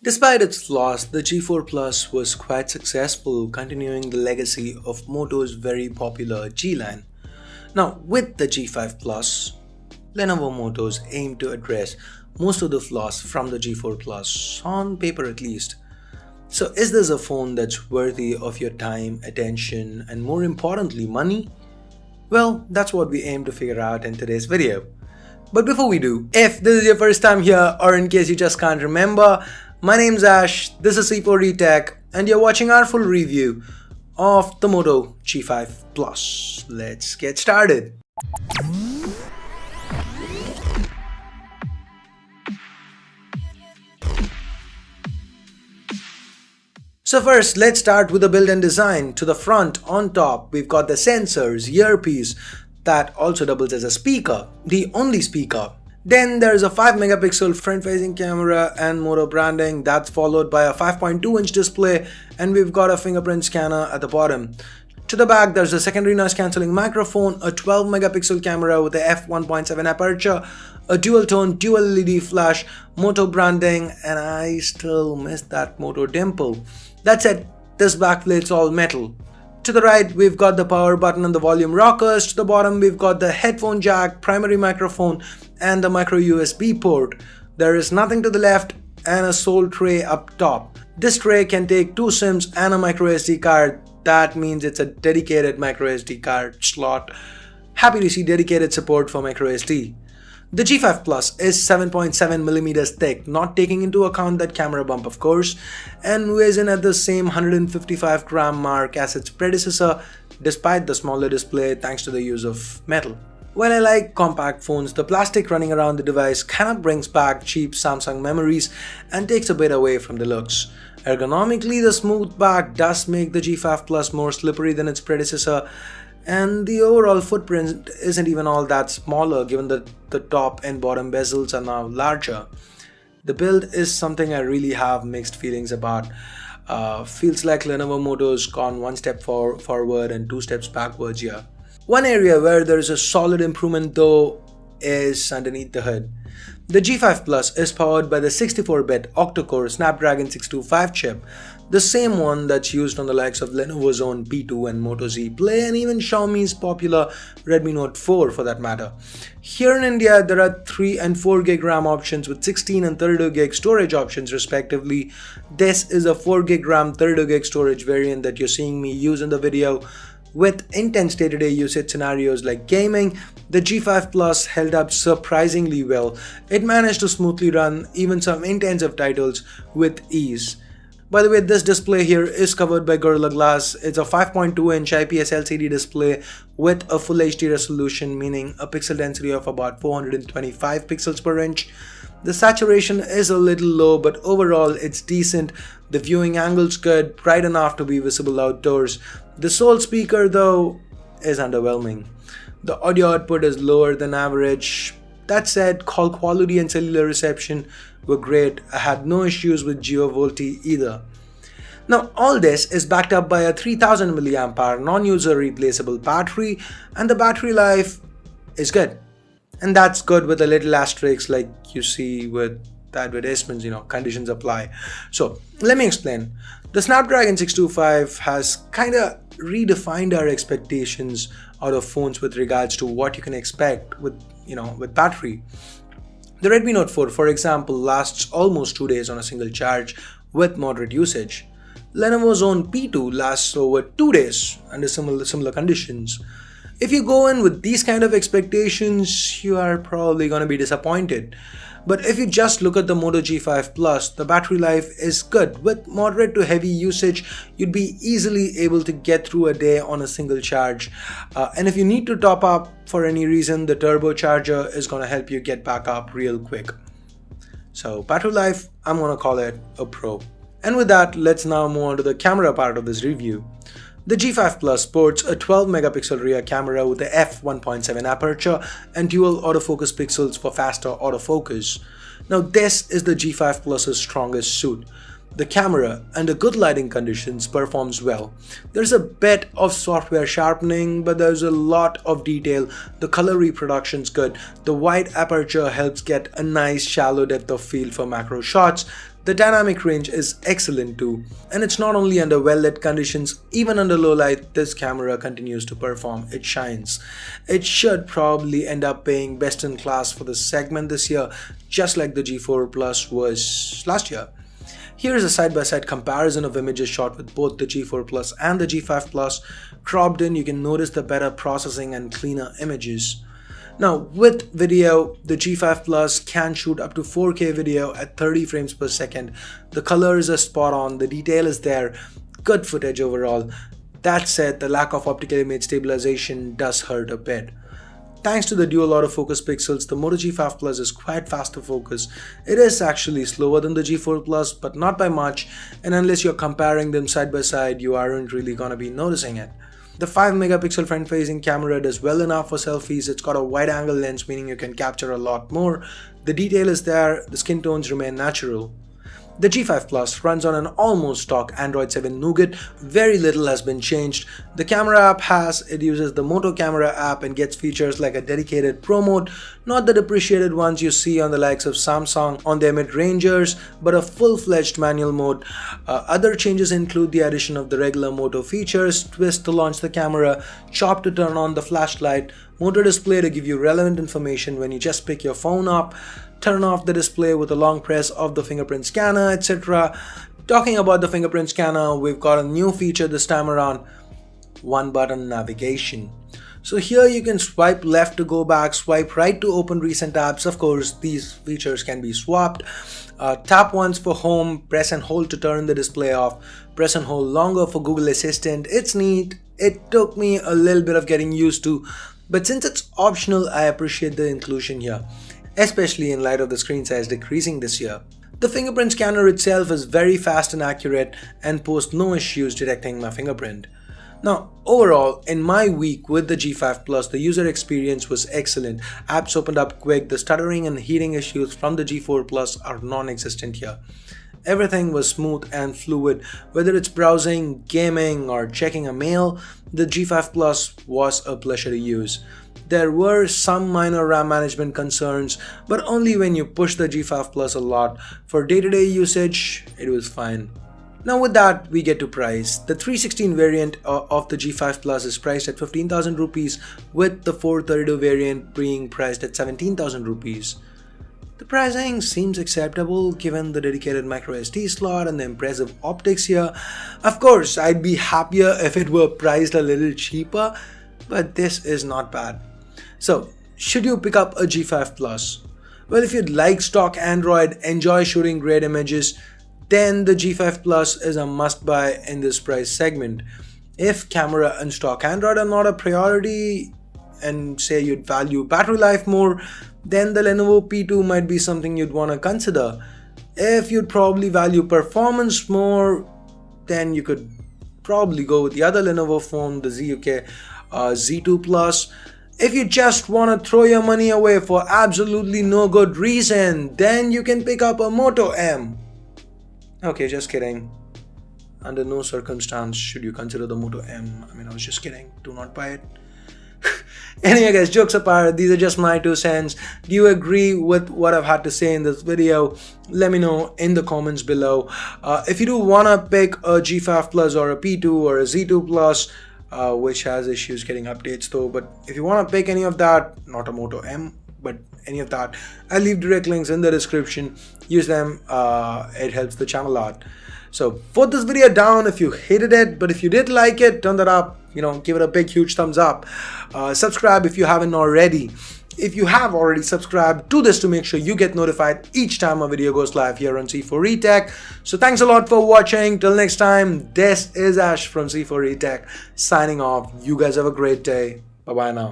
Despite its flaws, the G4 Plus was quite successful, continuing the legacy of Moto's very popular G line. Now, with the G5 Plus, Lenovo Motors aim to address most of the flaws from the G4 Plus, on paper at least. So, is this a phone that's worthy of your time, attention, and more importantly, money? Well, that's what we aim to figure out in today's video. But before we do, if this is your first time here or in case you just can't remember, my name's Ash, this is C4D Tech, and you're watching our full review of the Moto G5 Plus. Let's get started. So first, let's start with the build and design. To the front, on top, we've got the sensors, earpiece that also doubles as a speaker, the only speaker. Then there's a 5 megapixel front-facing camera and Moto branding. That's followed by a 5.2-inch display, and we've got a fingerprint scanner at the bottom. To the back, there's a secondary noise cancelling microphone, a 12 megapixel camera with a f1.7 aperture, a dual tone, dual LED flash, Moto branding, and I still miss that Moto dimple. That's it, this backplate's all metal. To the right, we've got the power button and the volume rockers. To the bottom, we've got the headphone jack, primary microphone, and the micro USB port. There is nothing to the left and a sole tray up top. This tray can take 2 SIMs and a micro SD card. That means it's a dedicated micro SD card slot. Happy to see dedicated support for micro SD. The G5 Plus is 7.7mm thick, not taking into account that camera bump of course, and weighs in at the same 155 gram mark as its predecessor, despite the smaller display thanks to the use of metal. While I like compact phones, the plastic running around the device kinda brings back cheap Samsung memories and takes a bit away from the looks. Ergonomically, the smooth back does make the G5 Plus more slippery than its predecessor, and the overall footprint isn't even all that smaller given that the top and bottom bezels are now larger. The build is something I really have mixed feelings about. Feels like Lenovo Moto's gone one step forward and 2 steps backwards here. One area where there is a solid improvement though is underneath the hood. The G5 Plus is powered by the 64-bit octa-core Snapdragon 625 chip, the same one that's used on the likes of Lenovo's own P2 and Moto Z Play and even Xiaomi's popular Redmi Note 4 for that matter. Here in India, there are 3 and 4 gig RAM options with 16 and 32 gig storage options respectively. This is a 4 gig RAM 32 gig storage variant that you're seeing me use in the video. With intense day-to-day usage scenarios like gaming, the G5 Plus held up surprisingly well. It managed to smoothly run even some intensive titles with ease. By the way, this display here is covered by Gorilla Glass. It's a 5.2-inch IPS LCD display with a full HD resolution, meaning a pixel density of about 425 pixels per inch. The saturation is a little low, but overall it's decent. The viewing angle's good, bright enough to be visible outdoors. The sole speaker though is underwhelming. The audio output is lower than average. That said, call quality and cellular reception were great. I had no issues with GeoVolti either. Now all this is backed up by a 3000 mAh non-user replaceable battery, and the battery life is good. And that's good with a little asterisk like you see with the advertisements, conditions apply. So let me explain. The Snapdragon 625 has kinda redefined our expectations out of phones with regards to what you can expect with battery. The Redmi Note 4, for example, lasts almost 2 days on a single charge with moderate usage. Lenovo's own P2 lasts over 2 days under similar conditions. If you go in with these kind of expectations, you are probably going to be disappointed. But if you just look at the Moto G5 Plus, the battery life is good. With moderate to heavy usage, you'd be easily able to get through a day on a single charge. And if you need to top up for any reason, the turbocharger is going to help you get back up real quick. So battery life, I'm going to call it a pro. And with that, let's now move on to the camera part of this review. The G5 Plus sports a 12 megapixel rear camera with a f1.7 aperture and dual autofocus pixels for faster autofocus. Now this is the G5 Plus's strongest suit. The camera, under good lighting conditions, performs well. There's a bit of software sharpening, but there's a lot of detail. The color reproduction's good. The wide aperture helps get a nice shallow depth of field for macro shots. The dynamic range is excellent too, and it's not only under well-lit conditions, even under low light this camera continues to perform. It shines. It should probably end up being best in class for the segment this year, just like the G4 Plus was last year. Here is a side-by-side comparison of images shot with both the G4 Plus and the G5 Plus. Cropped in, you can notice the better processing and cleaner images. Now, with video, the G5 Plus can shoot up to 4K video at 30 frames per second. The colors are spot on, the detail is there, good footage overall. That said, the lack of optical image stabilization does hurt a bit. Thanks to the dual autofocus pixels, the Moto G5 Plus is quite fast to focus. It is actually slower than the G4 Plus, but not by much, and unless you're comparing them side by side, you aren't really gonna be noticing it. The 5 megapixel front-facing camera does well enough for selfies. It's got a wide-angle lens, meaning you can capture a lot more. The detail is there, the skin tones remain natural. The G5 Plus runs on an almost stock Android 7 Nougat. Very little has been changed. The camera app it uses the Moto camera app and gets features like a dedicated Pro mode, not the depreciated ones you see on the likes of Samsung on their mid-rangers, but a full-fledged manual mode. Other changes include the addition of the regular Moto features, twist to launch the camera, chop to turn on the flashlight, Moto display to give you relevant information when you just pick your phone up, turn off the display with a long press of the fingerprint scanner, etc. Talking about the fingerprint scanner, we've got a new feature this time around, one button navigation. So here you can swipe left to go back, swipe right to open recent apps. Of course, these features can be swapped. Tap once for home, press and hold to turn the display off, press and hold longer for Google Assistant. It's neat. It took me a little bit of getting used to, but since it's optional, I appreciate the inclusion here, especially in light of the screen size decreasing this year. The fingerprint scanner itself is very fast and accurate and posts no issues detecting my fingerprint. Now, overall, in my week with the G5 Plus, the user experience was excellent. Apps opened up quick, the stuttering and heating issues from the G4 Plus are non-existent here. Everything was smooth and fluid. Whether it's browsing, gaming, or checking a mail, the G5 Plus was a pleasure to use. There were some minor RAM management concerns, but only when you push the G5 Plus a lot. For day-to-day usage, it was fine. Now with that, we get to price. The 316 variant of the G5 Plus is priced at 15,000 rupees, with the 432 variant being priced at 17,000 rupees. The pricing seems acceptable given the dedicated microSD slot and the impressive optics here. Of course, I'd be happier if it were priced a little cheaper, but this is not bad. So, should you pick up a G5 Plus? Well, if you'd like stock Android, enjoy shooting great images, then the G5 Plus is a must-buy in this price segment. If camera and stock Android are not a priority, and say you'd value battery life more, then the Lenovo P2 might be something you'd want to consider. If you'd probably value performance more, then you could probably go with the other Lenovo phone, the ZUK Z2 Plus. If you just want to throw your money away for absolutely no good reason, then you can pick up a Moto M. Okay, just kidding. Under no circumstance should you consider the Moto M. I was just kidding. Do not buy it. Anyway guys, jokes apart, these are just my 2 cents. Do you agree with what I've had to say in this video? Let me know in the comments below. If you do want to pick a G5 Plus or a P2 or a Z2 Plus, which has issues getting updates though, but if you want to pick any of that, not a Moto M, but any of that, I'll leave direct links in the description. Use them, it helps the channel out. So put this video down if you hated it, but if you did like it, turn that up, give it a big huge thumbs up. Subscribe if you haven't already. If you have already subscribed, do this to make sure you get notified each time a video goes live here on C4E Tech. So thanks a lot for watching. Till next time, this is Ash from C4E Tech signing off. You guys have a great day. Bye bye now.